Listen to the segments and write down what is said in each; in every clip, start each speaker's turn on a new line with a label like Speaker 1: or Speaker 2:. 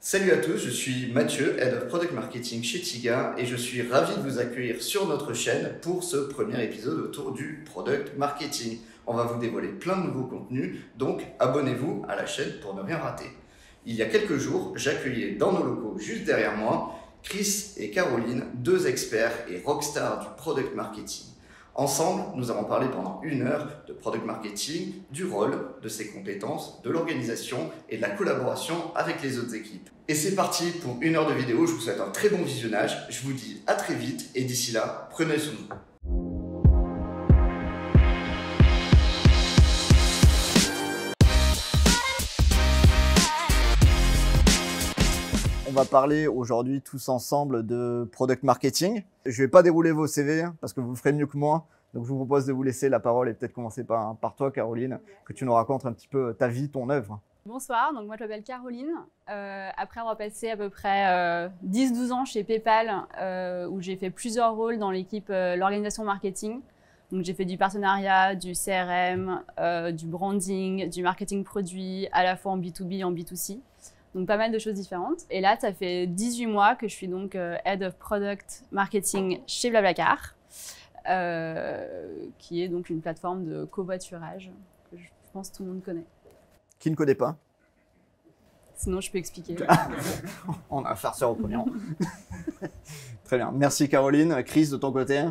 Speaker 1: Salut à tous, je suis Mathieu, Head of Product Marketing chez Tiga et je suis ravi de vous accueillir sur notre chaîne pour ce premier épisode autour du Product Marketing. On va vous dévoiler plein de nouveaux contenus, donc abonnez-vous à la chaîne pour ne rien rater. Il y a quelques jours, j'accueillais dans nos locaux juste derrière moi Chris et Caroline, deux experts et rockstars du Product Marketing. Ensemble, nous avons parlé pendant 1 heure de product marketing, du rôle, de ses compétences, de l'organisation et de la collaboration avec les autres équipes. Et c'est parti pour 1 heure de vidéo, je vous souhaite un très bon visionnage, je vous dis à très vite et d'ici là, prenez soin de vous. On va parler aujourd'hui tous ensemble de product marketing. Je ne vais pas dérouler vos CV parce que vous ferez mieux que moi. Donc je vous propose de vous laisser la parole et peut-être commencer par toi, Caroline, que tu nous racontes un petit peu ta vie, ton œuvre.
Speaker 2: Bonsoir, donc moi je m'appelle Caroline. Après avoir passé à peu près 10-12 ans chez PayPal, où j'ai fait plusieurs rôles dans l'équipe l'organisation marketing. Donc j'ai fait du partenariat, du CRM, du branding, du marketing produit, à la fois en B2B et en B2C. Donc pas mal de choses différentes. Et là, ça fait 18 mois que je suis donc Head of Product Marketing chez BlaBlaCar, qui est donc une plateforme de covoiturage que je pense que tout le monde connaît.
Speaker 1: Qui ne connaît pas?
Speaker 2: Sinon, je peux expliquer.
Speaker 1: On a un farceur au premier rang. Très bien. Merci Caroline. Chris, de ton côté?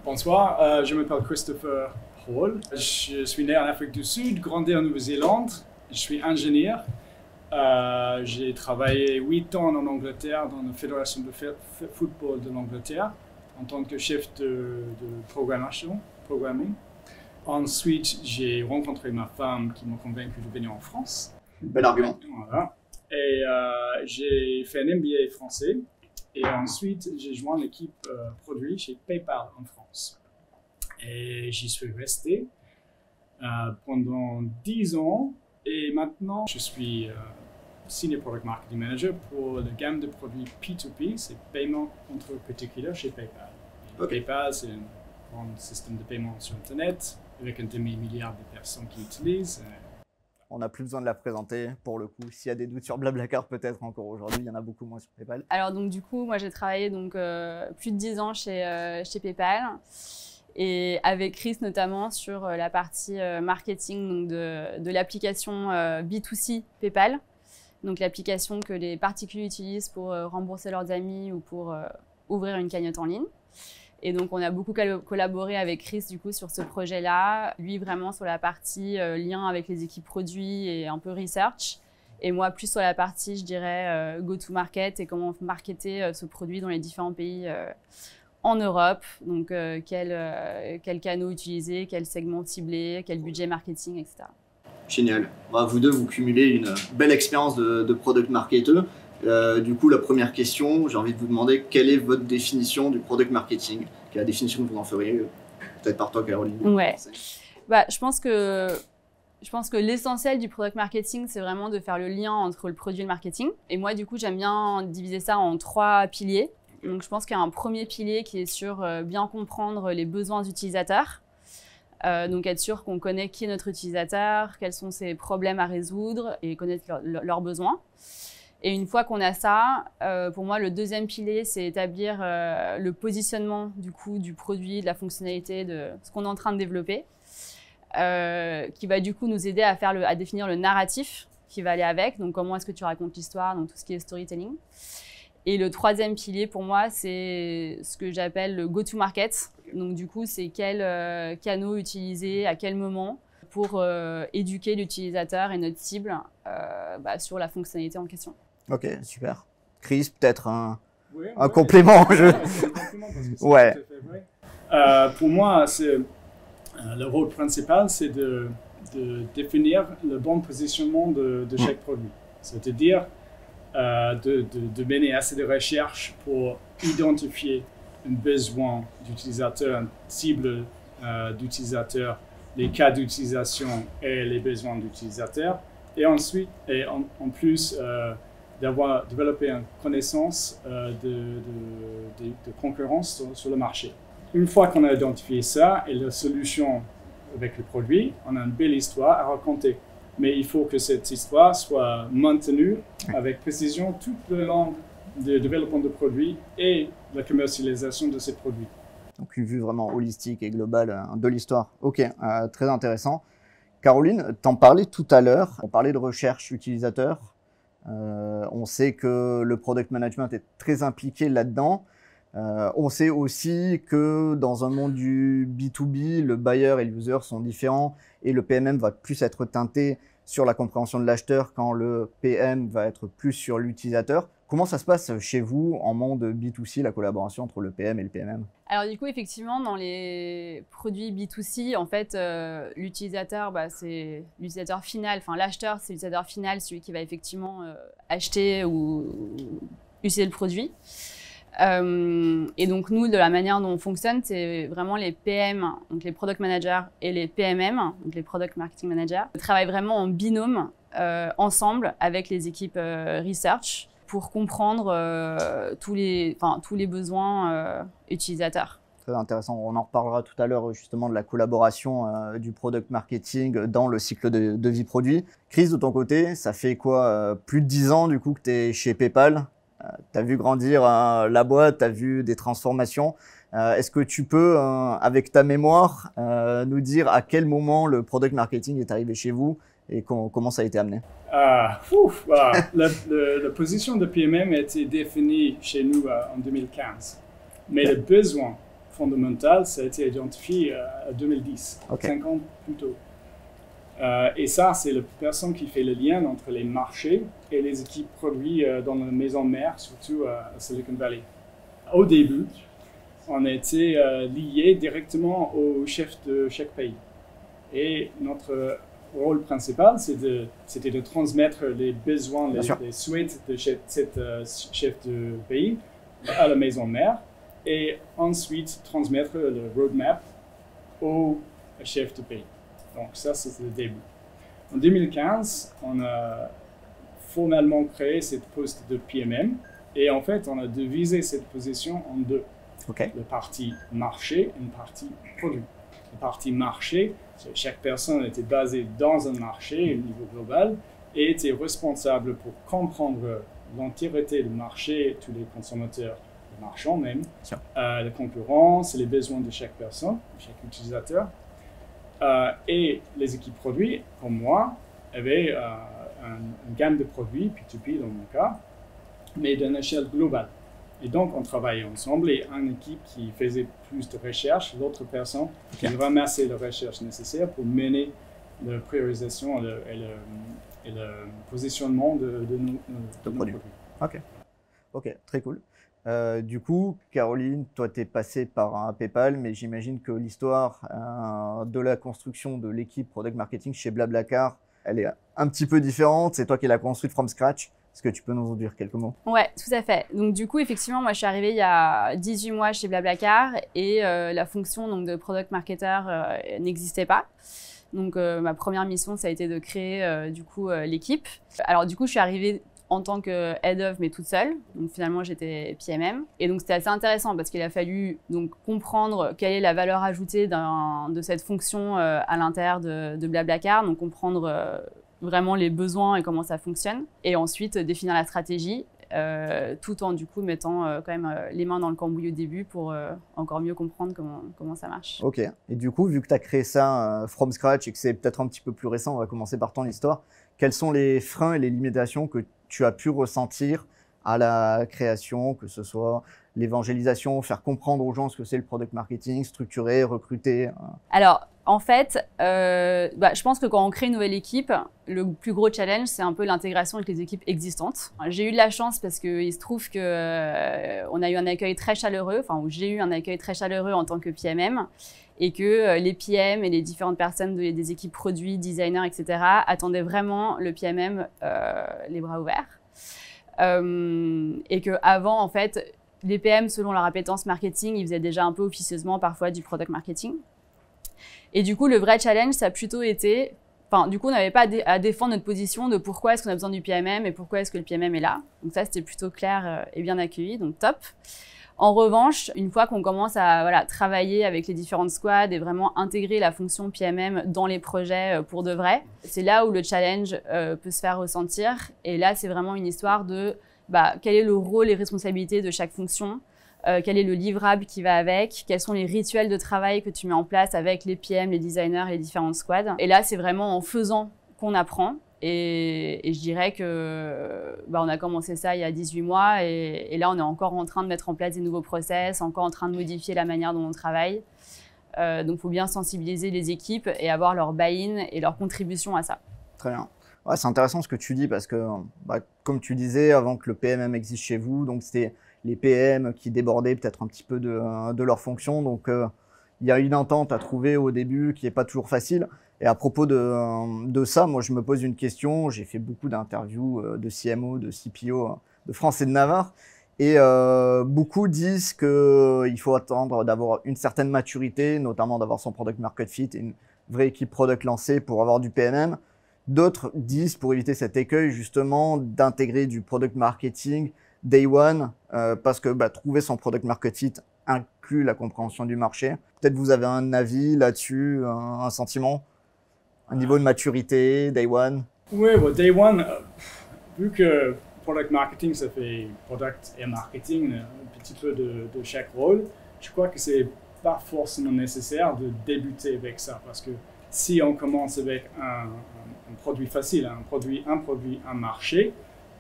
Speaker 3: Bonsoir, je m'appelle Christopher Hall. Je suis né en Afrique du Sud, grandi en Nouvelle-Zélande. Je suis ingénieur. J'ai travaillé 8 ans en Angleterre dans la Fédération de football de l'Angleterre en tant que chef de programming. Ensuite, j'ai rencontré ma femme qui m'a convaincu de venir en France.
Speaker 1: Bel argument.
Speaker 3: Voilà. Et j'ai fait un MBA français. Et ensuite, j'ai joint l'équipe produit chez PayPal en France. Et j'y suis resté pendant 10 ans. Et maintenant, je suis Senior Product Marketing Manager pour la gamme de produits P2P, c'est paiement entre particuliers chez PayPal.
Speaker 1: Okay.
Speaker 3: PayPal, c'est un grand système de paiement sur Internet avec un demi-milliard de personnes qui l'utilisent.
Speaker 1: On n'a plus besoin de la présenter pour le coup. S'il y a des doutes sur BlaBlaCar, peut-être encore aujourd'hui, il y en a beaucoup moins sur PayPal.
Speaker 2: Alors donc du coup, moi j'ai travaillé donc, plus de 10 ans chez PayPal. Et avec Chris notamment sur la partie marketing donc de l'application B2C PayPal, donc l'application que les particuliers utilisent pour rembourser leurs amis ou pour ouvrir une cagnotte en ligne. Et donc on a beaucoup collaboré avec Chris du coup sur ce projet-là, lui vraiment sur la partie lien avec les équipes produits et un peu research, et moi plus sur la partie je dirais go-to-market et comment marketer ce produit dans les différents pays en Europe, donc quels canaux utiliser, quels segments cibler, quel budget marketing, etc.
Speaker 1: Génial. Vous deux, vous cumulez une belle expérience de product marketer. Du coup, la première question, j'ai envie de vous demander quelle est votre définition du product marketing? Quelle est la définition que vous en feriez? Peut-être par toi, Caroline.
Speaker 2: Ouais. Je pense que l'essentiel du product marketing, c'est vraiment de faire le lien entre le produit et le marketing. Et moi, du coup, j'aime bien diviser ça en 3 piliers. Donc, je pense qu'il y a un premier pilier qui est sur bien comprendre les besoins utilisateurs. Donc, être sûr qu'on connaît qui est notre utilisateur, quels sont ses problèmes à résoudre et connaître leurs besoins. Et une fois qu'on a ça, pour moi, le deuxième pilier, c'est établir le positionnement du coup du produit, de la fonctionnalité, de ce qu'on est en train de développer, qui va du coup nous aider à définir le narratif qui va aller avec. Donc, comment est-ce que tu racontes l'histoire, donc tout ce qui est storytelling. Et le troisième pilier, pour moi, c'est ce que j'appelle le go-to-market. Donc, du coup, c'est quels canaux utiliser, à quel moment, pour éduquer l'utilisateur et notre cible sur la fonctionnalité en question.
Speaker 1: Ok, super. Chris, peut-être un complément.
Speaker 3: C'est un complément parce que c'est
Speaker 1: Ouais.
Speaker 3: tout à fait vrai. Pour moi, le rôle principal, c'est de définir le bon positionnement de chaque produit. C'est-à-dire de mener assez de recherche pour identifier un besoin d'utilisateur, une cible d'utilisateur, les cas d'utilisation et les besoins d'utilisateur. Et ensuite, en plus, d'avoir développé une connaissance de concurrence sur le marché. Une fois qu'on a identifié ça et la solution avec le produit, on a une belle histoire à raconter. Mais il faut que cette histoire soit maintenue avec précision tout le long du développement de produits et la commercialisation de ces produits.
Speaker 1: Donc une vue vraiment holistique et globale de l'histoire. Ok, très intéressant. Caroline, t'en parlais tout à l'heure, on parlait de recherche utilisateur. On sait que le product management est très impliqué là-dedans. On sait aussi que dans un monde du B2B, le buyer et le user sont différents et le PMM va plus être teinté sur la compréhension de l'acheteur quand le PM va être plus sur l'utilisateur. Comment ça se passe chez vous en monde B2C, la collaboration entre le PM et le PMM?
Speaker 2: Alors du coup, effectivement, dans les produits B2C, en fait, l'utilisateur, c'est l'utilisateur final, enfin l'acheteur, c'est l'utilisateur final, celui qui va effectivement acheter ou utiliser le produit. Et donc nous, de la manière dont on fonctionne, c'est vraiment les PM, donc les Product Managers, et les PMM, donc les Product Marketing Managers, travaillent vraiment en binôme ensemble avec les équipes Research pour comprendre tous les besoins utilisateurs.
Speaker 1: Très intéressant. On en reparlera tout à l'heure justement de la collaboration du product marketing dans le cycle de vie produit. Chris, de ton côté, ça fait quoi plus de 10 ans du coup que tu es chez PayPal. Tu as vu grandir la boîte, tu as vu des transformations. Est-ce que tu peux, avec ta mémoire, nous dire à quel moment le product marketing est arrivé chez vous et comment ça a été amené?
Speaker 3: La position de PMM a été définie chez nous en 2015. Mais le besoin fondamental, ça a été identifié en 2010, 5 ans plus tôt. Et ça, c'est la personne qui fait le lien entre les marchés et les équipes produits dans la maison mère, surtout à Silicon Valley. Au début, on était liés directement au chef de chaque pays. Et notre rôle principal, c'était de transmettre les besoins, les souhaits de cette chef de pays à la maison mère et ensuite transmettre le roadmap au chef de pays. Donc ça, c'était le début. En 2015, on a formellement créé cette poste de PMM et en fait, on a divisé cette position en deux. Le parti marché et une partie produit. Le parti marché, chaque personne était basée dans un marché au niveau global et était responsable pour comprendre l'entièreté du marché, tous les consommateurs, les marchands même, la concurrence et les besoins de chaque personne, de chaque utilisateur. Et les équipes produits, comme moi, avaient une gamme de produits, P2P dans mon cas, mais d'une échelle globale. Et donc, on travaillait ensemble et une équipe qui faisait plus de recherche, l'autre personne qui ramassait les recherches nécessaires pour mener la priorisation et le positionnement de nos produits.
Speaker 1: Ok, très cool. Du coup, Caroline, toi, tu es passée par PayPal, mais j'imagine que l'histoire de la construction de l'équipe Product Marketing chez Blablacar, elle est un petit peu différente. C'est toi qui l'as construite from scratch. Est-ce que tu peux nous en dire quelques mots?
Speaker 2: Ouais, tout à fait. Donc du coup, effectivement, moi, je suis arrivée il y a 18 mois chez Blablacar et la fonction donc, de Product Marketer n'existait pas. Donc ma première mission, ça a été de créer du coup l'équipe. Alors du coup, je suis arrivée en tant que head of, mais toute seule. Donc finalement, j'étais PMM. Et donc c'était assez intéressant parce qu'il a fallu donc comprendre quelle est la valeur ajoutée de cette fonction à l'intérieur de Blablacar. Donc comprendre vraiment les besoins et comment ça fonctionne. Et ensuite définir la stratégie, tout en du coup mettant quand même les mains dans le cambouis au début pour encore mieux comprendre comment ça marche.
Speaker 1: Ok. Et du coup, vu que tu as créé ça from scratch et que c'est peut-être un petit peu plus récent, on va commencer par ton histoire. Quels sont les freins et les limitations que tu as pu ressentir à la création, que ce soit l'évangélisation, faire comprendre aux gens ce que c'est le product marketing, structurer, recruter?
Speaker 2: Alors, en fait, je pense que quand on crée une nouvelle équipe, le plus gros challenge, c'est un peu l'intégration avec les équipes existantes. J'ai eu de la chance parce qu'il se trouve qu'on a eu un accueil très chaleureux, enfin, j'ai eu un accueil très chaleureux en tant que PMM, et que les PM et les différentes personnes des équipes produits, designers, etc. attendaient vraiment le PMM les bras ouverts. Et qu'avant, en fait, les PM, selon leur appétence marketing, ils faisaient déjà un peu officieusement parfois du product marketing. Et du coup, le vrai challenge, ça a plutôt été Enfin, du coup, on n'avait pas à défendre notre position de pourquoi est-ce qu'on a besoin du PMM et pourquoi est-ce que le PMM est là. Donc ça, c'était plutôt clair et bien accueilli, donc top. En revanche, une fois qu'on commence à travailler avec les différentes squads et vraiment intégrer la fonction PMM dans les projets pour de vrai, c'est là où le challenge peut se faire ressentir. Et là, c'est vraiment une histoire de quel est le rôle et responsabilités de chaque fonction, quel est le livrable qui va avec, quels sont les rituels de travail que tu mets en place avec les PM, les designers et les différentes squads. Et là, c'est vraiment en faisant qu'on apprend. Et je dirais que on a commencé ça il y a 18 mois et là, on est encore en train de mettre en place des nouveaux process, encore en train de modifier la manière dont on travaille. Donc, il faut bien sensibiliser les équipes et avoir leur buy-in et leur contribution à ça.
Speaker 4: Très bien. Ouais, c'est intéressant ce que tu dis parce que, comme tu disais, avant que le PMM existe chez vous, donc c'était les PM qui débordaient peut-être un petit peu de leur fonction. Donc, il y a une entente à trouver au début qui n'est pas toujours facile. Et à propos de ça, moi, je me pose une question. J'ai fait beaucoup d'interviews de CMO, de CPO de France et de Navarre. Et beaucoup disent qu'il faut attendre d'avoir une certaine maturité, notamment d'avoir son product market fit et une vraie équipe product lancée pour avoir du PMM. D'autres disent, pour éviter cet écueil, justement, d'intégrer du product marketing day one, parce que trouver son product market fit inclut la compréhension du marché. Peut-être vous avez un avis là-dessus, un sentiment, un niveau de maturité, day one?
Speaker 3: Oui, day one, vu que product marketing, ça fait product et marketing, un petit peu de chaque rôle, je crois que c'est pas forcément nécessaire de débuter avec ça, parce que si on commence avec un produit facile, un produit, un marché,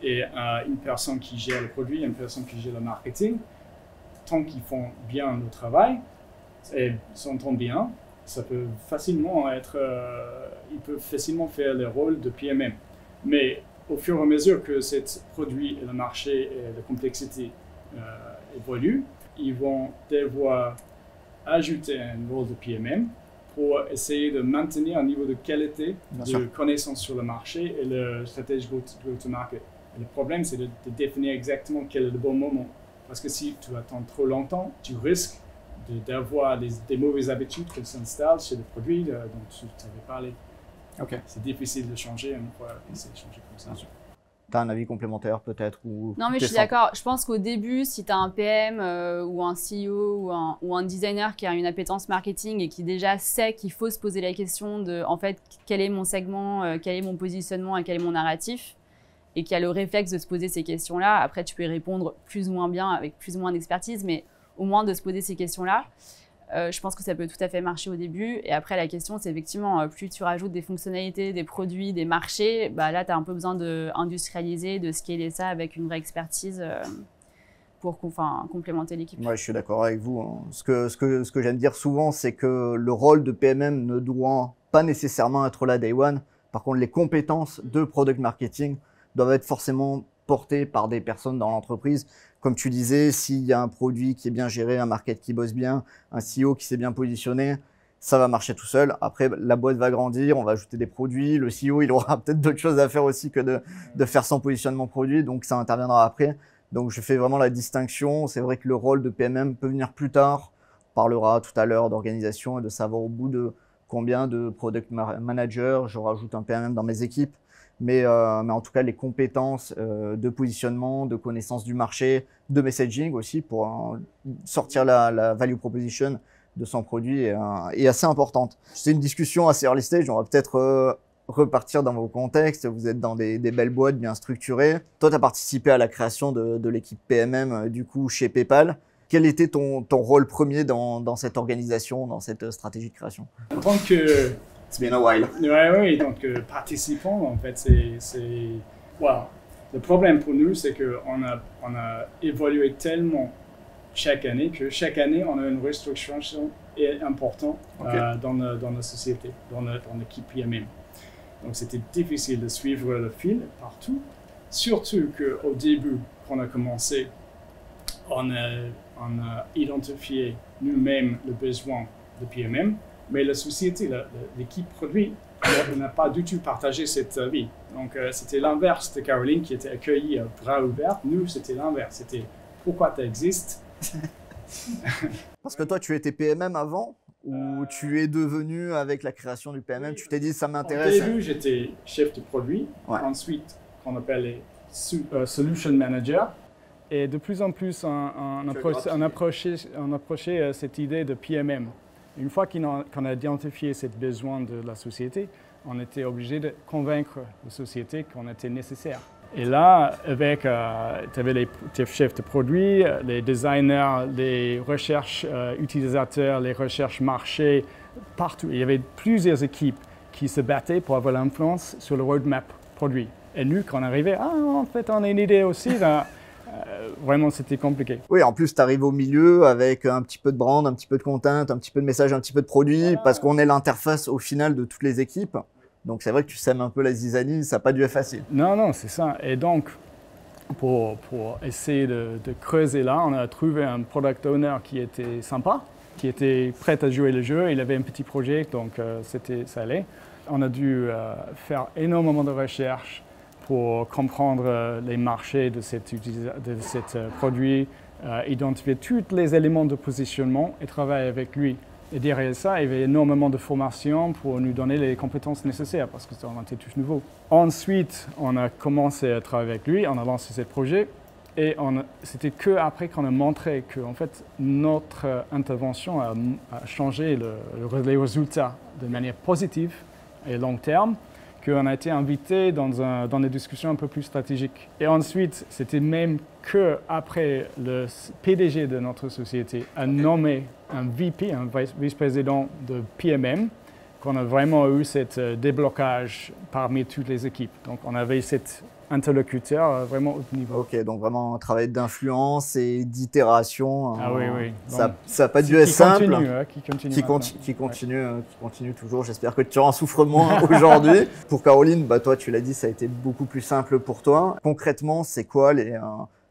Speaker 3: et une personne qui gère le produit, une personne qui gère le marketing, tant qu'ils font bien le travail et s'entendent bien, ça peut facilement être, ils peuvent facilement faire le rôle de PMM. Mais au fur et à mesure que ce produit et le marché et la complexité évoluent, ils vont devoir ajouter un rôle de PMM pour essayer de maintenir un niveau de qualité de connaissance sur le marché et le stratégie go-to-market. Le problème, c'est de définir exactement quel est le bon moment. Parce que si tu attends trop longtemps, tu risques d'avoir des mauvaises habitudes qui s'installent sur le produit dont tu avais parlé.
Speaker 4: Okay.
Speaker 3: C'est difficile de changer une fois que c'est changé comme ça.
Speaker 4: Tu as un avis complémentaire peut-être ou
Speaker 2: Non, mais je suis d'accord. Je pense qu'au début, si tu as un PM ou un CEO ou un designer qui a une appétence marketing et qui déjà sait qu'il faut se poser la question de, en fait, quel est mon segment, quel est mon positionnement et quel est mon narratif, et qui a le réflexe de se poser ces questions-là, après tu peux y répondre plus ou moins bien avec plus ou moins d'expertise, mais au moins de se poser ces questions-là, je pense que ça peut tout à fait marcher au début. Et après, la question, c'est effectivement, plus tu rajoutes des fonctionnalités, des produits, des marchés, là, tu as un peu besoin d'industrialiser, de scaler ça avec une vraie expertise pour complémenter l'équipe.
Speaker 4: Ouais, je suis d'accord avec vous. Hein. Ce que j'aime dire souvent, c'est que le rôle de PMM ne doit pas nécessairement être là day one. Par contre, les compétences de product marketing doivent être forcément portées par des personnes dans l'entreprise. Comme tu disais, s'il y a un produit qui est bien géré, un market qui bosse bien, un CEO qui s'est bien positionné, ça va marcher tout seul. Après, la boîte va grandir, on va ajouter des produits. Le CEO, il aura peut-être d'autres choses à faire aussi que de faire son positionnement produit, donc ça interviendra après. Donc, je fais vraiment la distinction. C'est vrai que le rôle de PMM peut venir plus tard. On parlera tout à l'heure d'organisation et de savoir au bout de combien de product managers je rajoute un PMM dans mes équipes. Mais en tout cas, les compétences de positionnement, de connaissance du marché, de messaging aussi pour sortir la value proposition de son produit est assez importante. C'est une discussion assez early stage. On va peut-être repartir dans vos contextes. Vous êtes dans des belles boîtes bien structurées. Toi, tu as participé à la création de l'équipe PMM du coup chez PayPal. Quel était ton rôle premier dans cette organisation, dans cette stratégie de création?
Speaker 3: En tant que
Speaker 4: It's been a while.
Speaker 3: Oui, donc participant, en fait, wow. Le problème pour nous, c'est qu'on a évolué tellement chaque année que chaque année, on a une restructuration importante dans la société, dans l'équipe PMM. Donc, c'était difficile de suivre le fil partout, surtout qu'au début, quand on a commencé, on a identifié nous-mêmes le besoin de PMM. Mais la société, l'équipe produit, n'a pas du tout partagé cette vie. Donc, c'était l'inverse de Caroline qui était accueillie à bras ouverts. Nous, c'était l'inverse. C'était pourquoi tu existes.
Speaker 4: Parce que toi, tu étais PMM avant ou tu es devenu avec la création du PMM, tu t'es dit ça m'intéresse?
Speaker 3: Au début, j'étais chef de produit.
Speaker 4: Ouais.
Speaker 3: Ensuite, qu'on appelle les solution manager. Et de plus en plus, on approchait cette idée de PMM. Une fois qu'on a identifié ce besoin de la société, on était obligé de convaincre la société qu'on était nécessaire. Et là, avec, tu avais les chefs de produits, les designers, les recherches utilisateurs, les recherches marché, partout. Il y avait plusieurs équipes qui se battaient pour avoir l'influence sur le roadmap produit. Et nous, quand on arrivait, en fait, on a une idée aussi. Là, vraiment, c'était compliqué.
Speaker 4: Oui, en plus, tu arrives au milieu avec un petit peu de brand, un petit peu de content, un petit peu de message, un petit peu de produit, voilà. Parce qu'on est l'interface au final de toutes les équipes. Donc, c'est vrai que tu sèmes un peu la zizanie, ça n'a pas dû être facile.
Speaker 3: Non, c'est ça. Et donc, pour essayer de creuser là, on a trouvé un product owner qui était sympa, qui était prêt à jouer le jeu. Il avait un petit projet, donc ça allait. On a dû faire énormément de recherches pour comprendre les marchés de cet produit, identifier tous les éléments de positionnement et travailler avec lui. Et derrière ça, il y avait énormément de formation pour nous donner les compétences nécessaires parce que on était tous nouveaux. Ensuite, on a commencé à travailler avec lui, on a lancé ce projet et c'était qu'après qu'on a montré que en fait, notre intervention a changé les résultats de manière positive et long terme, qu'on a été invité dans des discussions un peu plus stratégiques. Et ensuite, c'était même qu'après le PDG de notre société a nommé un VP, un vice-président de PMM, qu'on a vraiment eu ce déblocage parmi toutes les équipes. Donc, on avait cet interlocuteur vraiment au niveau.
Speaker 4: Ok, donc vraiment un travail d'influence et d'itération.
Speaker 3: Ah oui.
Speaker 4: Ça n'a pas dû être simple.
Speaker 3: Qui
Speaker 4: continue toujours. J'espère que tu en souffres moins aujourd'hui. Pour Caroline, toi, tu l'as dit, ça a été beaucoup plus simple pour toi. Concrètement, c'est quoi les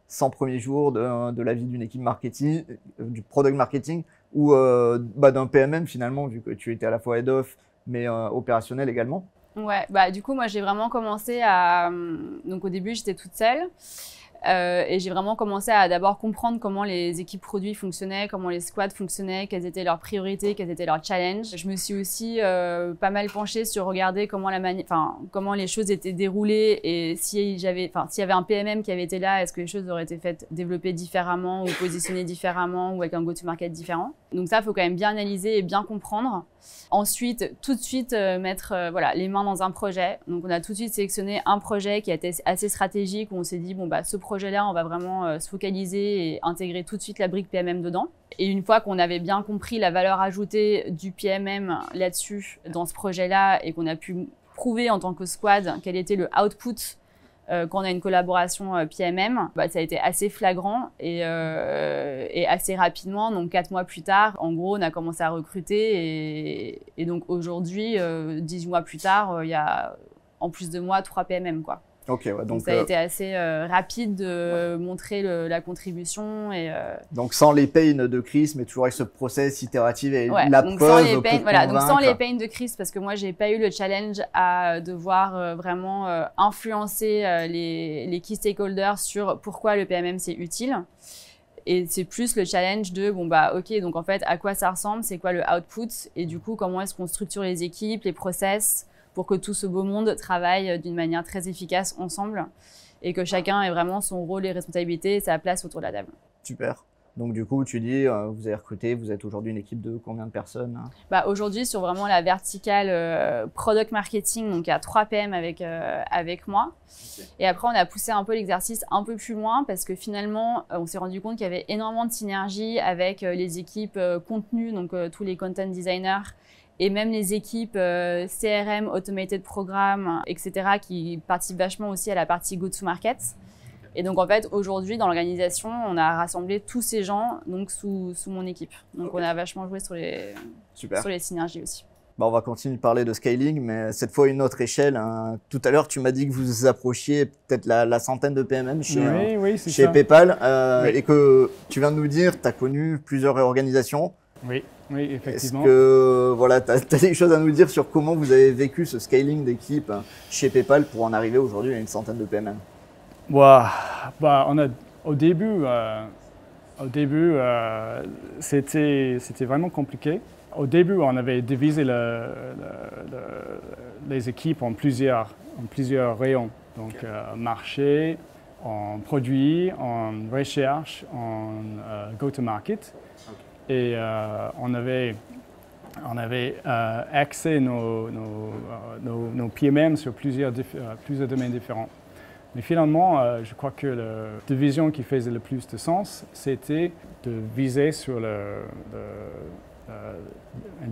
Speaker 4: 100 premiers jours de la vie d'une équipe marketing, du product marketing ou d'un PMM finalement, vu que tu étais à la fois head-off, mais opérationnel également?
Speaker 2: Ouais, du coup, moi, j'ai vraiment commencé donc, au début, j'étais toute seule. Et j'ai vraiment commencé à d'abord comprendre comment les équipes produits fonctionnaient, comment les squads fonctionnaient, quelles étaient leurs priorités, quels étaient leurs challenges. Je me suis aussi pas mal penchée sur regarder comment les choses étaient déroulées et s'il y avait un PMM qui avait été là, est-ce que les choses auraient été faites développer différemment ou positionnées différemment ou avec un go-to-market différent. Donc ça, il faut quand même bien analyser et bien comprendre. Ensuite, tout de suite mettre les mains dans un projet. Donc on a tout de suite sélectionné un projet qui était assez stratégique où on s'est dit ce projet-là, on va vraiment se focaliser et intégrer tout de suite la brique PMM dedans. Et une fois qu'on avait bien compris la valeur ajoutée du PMM là-dessus, dans ce projet-là, et qu'on a pu prouver en tant que squad quel était le output quand on a une collaboration PMM, ça a été assez flagrant et assez rapidement. Donc 4 mois plus tard, en gros, on a commencé à recruter et donc aujourd'hui, 18 mois plus tard, il y a en plus de moi 3 PMM, quoi.
Speaker 4: Okay, ouais, donc
Speaker 2: ça a été assez rapide de montrer la contribution.
Speaker 4: Donc sans les pains de Chris, mais toujours avec ce process itératif et la
Speaker 2: donc
Speaker 4: preuve
Speaker 2: sans les pains de Chris, parce que moi, j'ai pas eu le challenge à devoir vraiment influencer les key stakeholders sur pourquoi le PMM, c'est utile. Et c'est plus le challenge de, ok, donc en fait, à quoi ça ressemble, c'est quoi le output, et du coup, comment est-ce qu'on structure les équipes, les process, pour que tout ce beau monde travaille d'une manière très efficace ensemble et que chacun ait vraiment son rôle et responsabilité et sa place autour de la table.
Speaker 4: Super. Donc du coup, tu dis, vous avez recruté, vous êtes aujourd'hui une équipe de combien de personnes?
Speaker 2: Aujourd'hui, sur vraiment la verticale product marketing, donc il y a 3 PM avec moi. Okay. Et après, on a poussé un peu l'exercice un peu plus loin parce que finalement, on s'est rendu compte qu'il y avait énormément de synergie avec les équipes contenu, donc tous les content designers, et même les équipes CRM, Automated Programme, etc., qui participent vachement aussi à la partie go-to-market. Et donc, en fait, aujourd'hui, dans l'organisation, on a rassemblé tous ces gens donc, sous mon équipe. Donc, on a vachement joué sur les synergies aussi.
Speaker 4: On va continuer de parler de scaling, mais cette fois à une autre échelle. Tout à l'heure, tu m'as dit que vous approchiez peut-être la centaine de PMM chez PayPal et que tu viens de nous dire que tu as connu plusieurs réorganisations.
Speaker 3: Oui, effectivement.
Speaker 4: Est-ce que tu as des choses à nous dire sur comment vous avez vécu ce scaling d'équipe chez PayPal pour en arriver aujourd'hui à une centaine de PMM?
Speaker 3: Au début, c'était vraiment compliqué Au début, on avait divisé les équipes en plusieurs rayons. Donc, marché, en produit, en recherche, en go-to-market. Et on avait axé nos PMM sur plusieurs domaines différents. Mais finalement, je crois que la division qui faisait le plus de sens, c'était de viser sur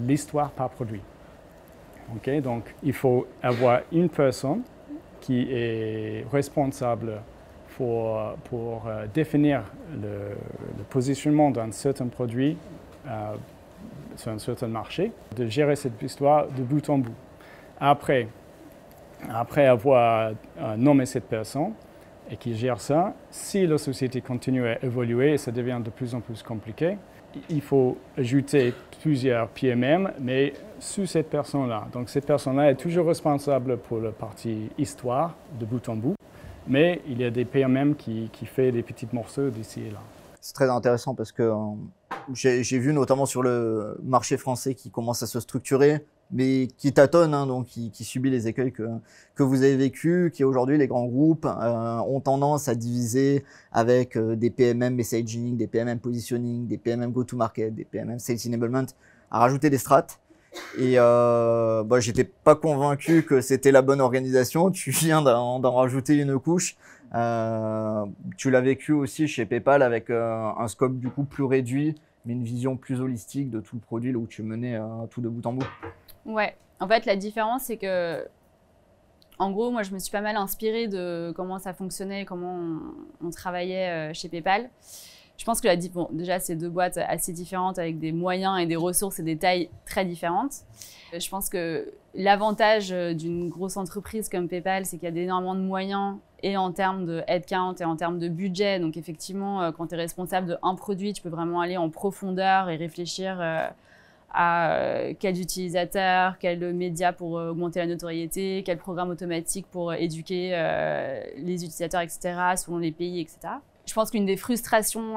Speaker 3: l'histoire par produit. Okay? Donc, il faut avoir une personne qui est responsable pour définir le positionnement d'un certain produit sur un certain marché, de gérer cette histoire de bout en bout. Après avoir nommé cette personne et qui gère ça, si la société continue à évoluer et ça devient de plus en plus compliqué, il faut ajouter plusieurs PMM, mais sous cette personne-là. Donc cette personne-là est toujours responsable pour la partie histoire, de bout en bout, mais il y a des PMM qui fait des petits morceaux d'ici et là.
Speaker 4: C'est très intéressant parce que j'ai vu notamment sur le marché français qui commence à se structurer, mais qui tâtonne, hein, donc qui subit les écueils que vous avez vécu, qui aujourd'hui les grands groupes ont tendance à diviser avec des PMM messaging, des PMM positioning, des PMM go-to-market, des PMM sales enablement, à rajouter des strates. Et j'étais pas convaincu que c'était la bonne organisation. Tu viens d'en rajouter une couche. Tu l'as vécu aussi chez PayPal avec un scope du coup plus réduit, mais une vision plus holistique de tout le produit, là où tu menais tout de bout en bout.
Speaker 2: Ouais, en fait la différence c'est que, en gros, moi je me suis pas mal inspirée de comment ça fonctionnait, comment on travaillait chez PayPal. Je pense que déjà c'est deux boîtes assez différentes avec des moyens et des ressources et des tailles très différentes. Je pense que l'avantage d'une grosse entreprise comme PayPal, c'est qu'il y a énormément de moyens et en termes de headcount et en termes de budget. Donc effectivement, quand tu es responsable d'un produit, tu peux vraiment aller en profondeur et réfléchir à quels utilisateurs, quels médias pour augmenter la notoriété, quel programme automatique pour éduquer les utilisateurs, etc., selon les pays, etc. Je pense qu'une des frustrations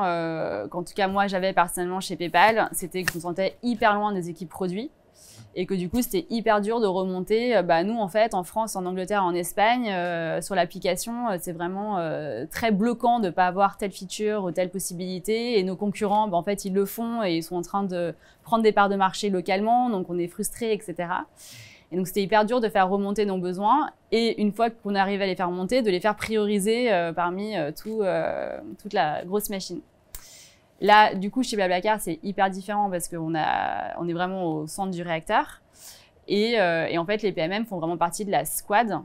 Speaker 2: qu'en tout cas moi j'avais personnellement chez PayPal, c'était que je me sentais hyper loin des équipes produits et que du coup c'était hyper dur de remonter. Nous en fait en France, en Angleterre, en Espagne, sur l'application, c'est vraiment très bloquant de ne pas avoir telle feature ou telle possibilité et nos concurrents en fait ils le font et ils sont en train de prendre des parts de marché localement, donc on est frustrés, etc. Et donc, c'était hyper dur de faire remonter nos besoins et une fois qu'on arrivait à les faire remonter, de les faire prioriser parmi toute la grosse machine. Là, du coup, chez Blablacar, c'est hyper différent parce qu'on est vraiment au centre du réacteur. Et en fait, les PMM font vraiment partie de la squad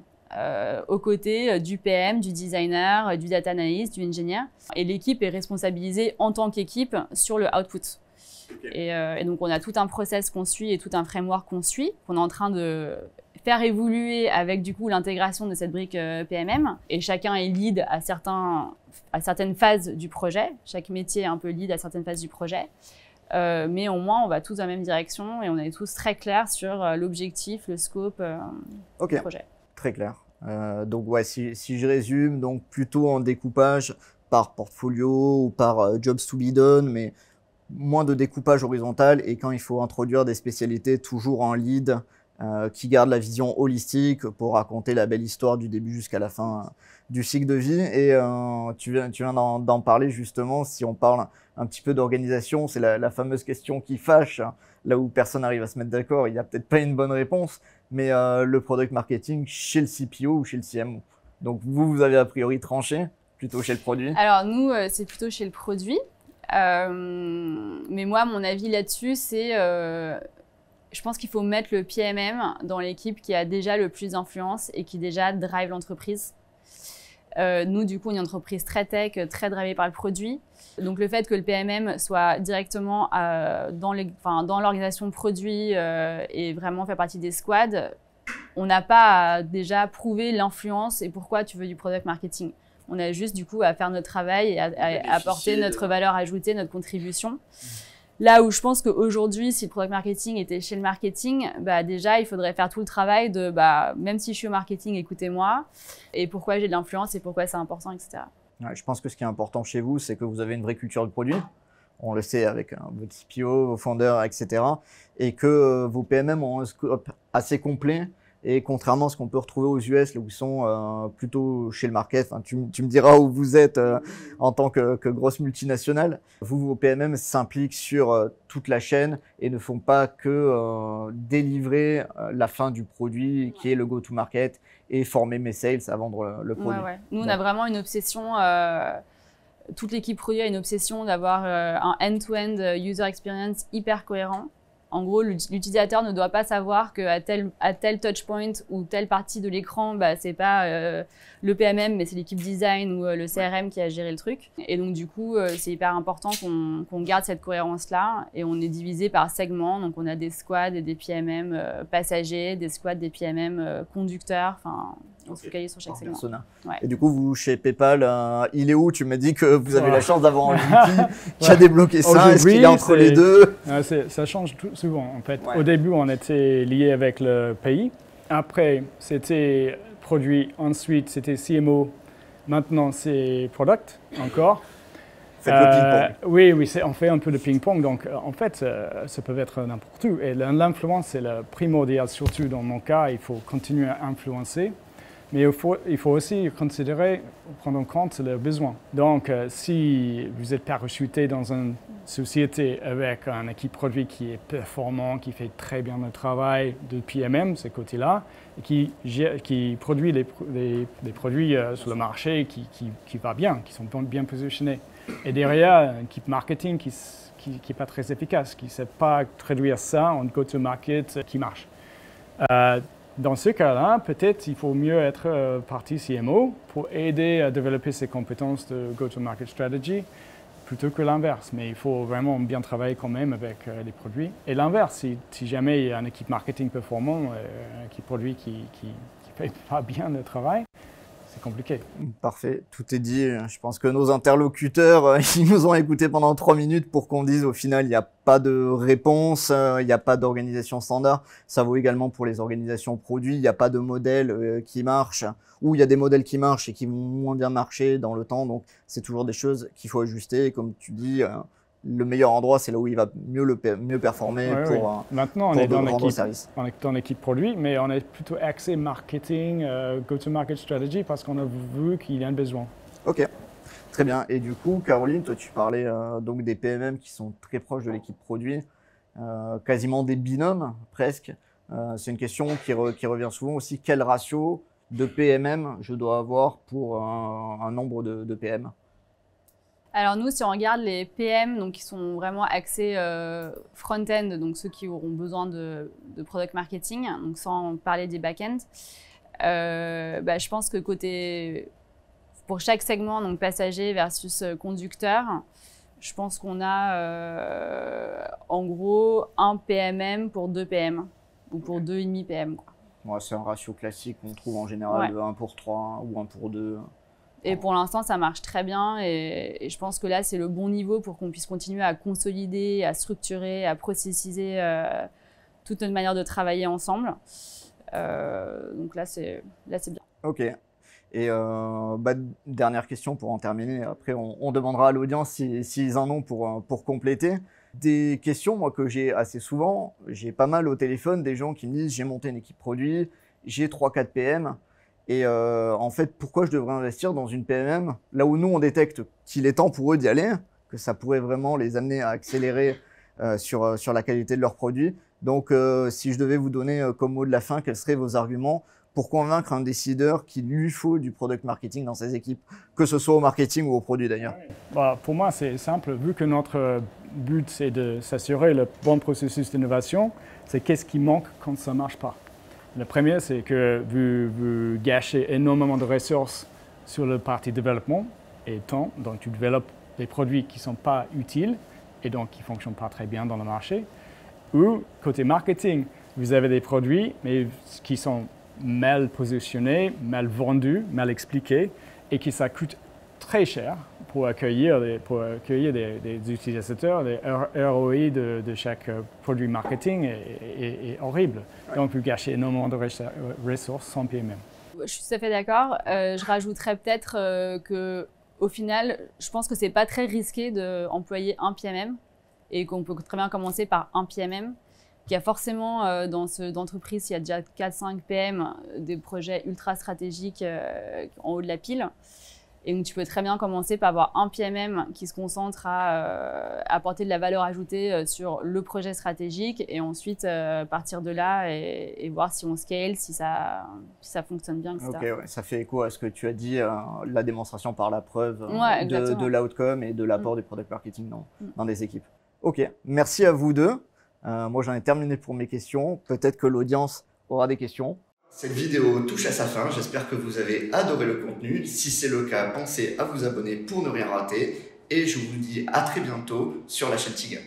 Speaker 2: aux côtés du PM, du designer, du data analyst, du engineer. Et l'équipe est responsabilisée en tant qu'équipe sur le output. Okay. Et donc, on a tout un process qu'on suit et tout un framework qu'on suit, qu'on est en train de faire évoluer avec du coup l'intégration de cette brique PMM. Et chacun est lead à certaines phases du projet. Chaque métier est un peu lead à certaines phases du projet. Mais au moins, on va tous dans la même direction et on est tous très clairs sur l'objectif, le scope du projet.
Speaker 4: Très clair. Donc, ouais, si je résume, donc plutôt en découpage par portfolio ou par jobs to be done, mais moins de découpage horizontal et quand il faut introduire des spécialités, toujours en lead qui garde la vision holistique pour raconter la belle histoire du début jusqu'à la fin du cycle de vie. Et tu viens d'en parler justement, si on parle un petit peu d'organisation, c'est la fameuse question qui fâche, hein, là où personne n'arrive à se mettre d'accord, il n'y a peut-être pas une bonne réponse, mais le product marketing chez le CPO ou chez le CMO. Donc vous avez a priori tranché, plutôt chez le produit?
Speaker 2: Alors nous, c'est plutôt chez le produit. Mais moi, mon avis là-dessus, c'est je pense qu'il faut mettre le PMM dans l'équipe qui a déjà le plus d'influence et qui déjà drive l'entreprise. Nous, du coup, on est une entreprise très tech, très drivée par le produit. Donc, le fait que le PMM soit directement dans l'organisation produit et vraiment faire partie des squads, on n'a pas à déjà prouver l'influence et pourquoi tu veux du product marketing. On a juste, du coup, à faire notre travail et à apporter notre valeur ajoutée, notre contribution. Là où je pense qu'aujourd'hui, si le product marketing était chez le marketing, déjà, il faudrait faire tout le travail de, même si je suis au marketing, écoutez-moi, et pourquoi j'ai de l'influence et pourquoi c'est important, etc.
Speaker 4: Ouais, je pense que ce qui est important chez vous, c'est que vous avez une vraie culture de produit. on le sait avec vos CPO, vos founders, etc. Et que vos PMM ont un scope assez complet. Et contrairement à ce qu'on peut retrouver aux US, là où ils sont plutôt chez le market, tu me diras où vous êtes en tant que grosse multinationale. Vos PMM s'impliquent sur toute la chaîne et ne font pas que délivrer la fin du produit qui est le go-to-market et former mes sales à vendre le produit.
Speaker 2: Ouais. Nous, on a vraiment une obsession, toute l'équipe produit a une obsession d'avoir un end-to-end user experience hyper cohérent. En gros, l'utilisateur ne doit pas savoir qu'à tel touchpoint ou telle partie de l'écran, c'est pas le PMM, mais c'est l'équipe design ou le CRM qui a géré le truc. Et donc, du coup, c'est hyper important qu'on garde cette cohérence-là. Et on est divisé par segments. Donc, on a des squads et des PMM passagers, des squads, des PMM conducteurs. Enfin, on se focalise sur chaque segment.
Speaker 4: Ouais. Et du coup, vous, chez PayPal, il est où? Tu m'as dit que vous avez la chance d'avoir un VP qui a débloqué ça. Est-ce qu'il est entre les deux?
Speaker 3: Ça change souvent. En fait, au début, on était lié avec le pays. Après, c'était produit. Ensuite, c'était CMO. Maintenant, c'est product encore.
Speaker 4: Faites le ping-pong.
Speaker 3: Oui, on fait un peu de ping-pong. Donc, en fait, ça peut être n'importe où. Et l'influence, c'est le primordial, surtout dans mon cas. Il faut continuer à influencer. Mais il faut aussi prendre en compte leurs besoins. Donc, si vous êtes parachuté dans une société avec une équipe produit qui est performant, qui fait très bien le travail de PMM, ce côté-là, et qui produit des produits sur le marché qui va bien, qui sont bien positionnés. Et derrière, une équipe marketing qui n'est pas très efficace, qui ne sait pas traduire ça en go-to-market qui marche. Dans ce cas-là, peut-être il faut mieux être partie CMO pour aider à développer ses compétences de go-to-market strategy plutôt que l'inverse. Mais il faut vraiment bien travailler quand même avec les produits. Et l'inverse, si jamais il y a une équipe marketing performant, une équipe produit qui ne fait pas bien le travail, c'est compliqué.
Speaker 4: Parfait, tout est dit. Je pense que nos interlocuteurs, ils nous ont écoutés pendant 3 minutes pour qu'on dise au final, il n'y a pas de réponse, il n'y a pas d'organisation standard. Ça vaut également pour les organisations produits. Il n'y a pas de modèle qui marche, ou il y a des modèles qui marchent et qui vont moins bien marcher dans le temps. Donc, c'est toujours des choses qu'il faut ajuster. Et comme tu dis, le meilleur endroit, c'est là où il va mieux performer pour
Speaker 3: maintenant, on est dans l'équipe produit, mais on est plutôt axé marketing, go-to-market strategy, parce qu'on a vu qu'il y a un besoin.
Speaker 4: Ok, très bien. Et du coup, Caroline, toi, tu parlais donc des PMM qui sont très proches de l'équipe produit, quasiment des binômes, presque. C'est une question qui revient souvent aussi. Quel ratio de PMM je dois avoir pour un nombre de PM?
Speaker 2: Alors nous, si on regarde les PM, donc qui sont vraiment axés front-end, donc ceux qui auront besoin de product marketing, donc sans parler des back-end, je pense que pour chaque segment, donc passager versus conducteur, je pense qu'on a en gros un PMM pour 2 PM ou pour 2,5 PM. Quoi.
Speaker 4: Ouais, c'est un ratio classique qu'on trouve en général de 1 pour 3 ou 1 pour 2.
Speaker 2: Et pour l'instant, ça marche très bien et je pense que là, c'est le bon niveau pour qu'on puisse continuer à consolider, à structurer, à processiser toute notre manière de travailler ensemble. Donc là, c'est bien.
Speaker 4: Ok. Et dernière question pour en terminer. Après, on demandera à l'audience s'ils en ont pour compléter. Des questions, moi, que j'ai assez souvent. J'ai pas mal au téléphone des gens qui me disent « j'ai monté une équipe produit, j'ai 3-4 PM ». Et en fait, pourquoi je devrais investir dans une PMM là où nous, on détecte qu'il est temps pour eux d'y aller, que ça pourrait vraiment les amener à accélérer sur la qualité de leurs produits. Donc, si je devais vous donner comme mot de la fin, quels seraient vos arguments pour convaincre un décideur qu'il lui faut du product marketing dans ses équipes, que ce soit au marketing ou au produit d'ailleurs?
Speaker 3: Pour moi, c'est simple. Vu que notre but, c'est de s'assurer le bon processus d'innovation, c'est qu'est-ce qui manque quand ça ne marche pas. Le premier, c'est que vous gâchez énormément de ressources sur la partie développement et temps. Donc, tu développes des produits qui ne sont pas utiles et donc qui ne fonctionnent pas très bien dans le marché. Ou, côté marketing, vous avez des produits mais qui sont mal positionnés, mal vendus, mal expliqués et qui ça coûte très cher pour accueillir des utilisateurs. Les ROI de chaque produit marketing est horrible. Donc, vous gâchez énormément de ressources sans PMM.
Speaker 2: Je suis tout à fait d'accord. Je rajouterais peut-être que au final, je pense que c'est pas très risqué d'employer un PMM et qu'on peut très bien commencer par un PMM. Qu'il y a forcément dans d'entreprise, il y a déjà 4-5 PM, des projets ultra stratégiques en haut de la pile. Et donc, tu peux très bien commencer par avoir un PMM qui se concentre à apporter de la valeur ajoutée sur le projet stratégique et ensuite partir de là et voir si on scale, si ça fonctionne bien, etc.
Speaker 4: Ok, ouais, ça fait écho à ce que tu as dit, la démonstration par la preuve
Speaker 2: Ouais,
Speaker 4: de l'outcome et de l'apport du product marketing dans des équipes. Ok, merci à vous deux. Moi, j'en ai terminé pour mes questions. Peut-être que l'audience aura des questions.
Speaker 1: Cette vidéo touche à sa fin, j'espère que vous avez adoré le contenu. Si c'est le cas, pensez à vous abonner pour ne rien rater. Et je vous dis à très bientôt sur la chaîne Tiga.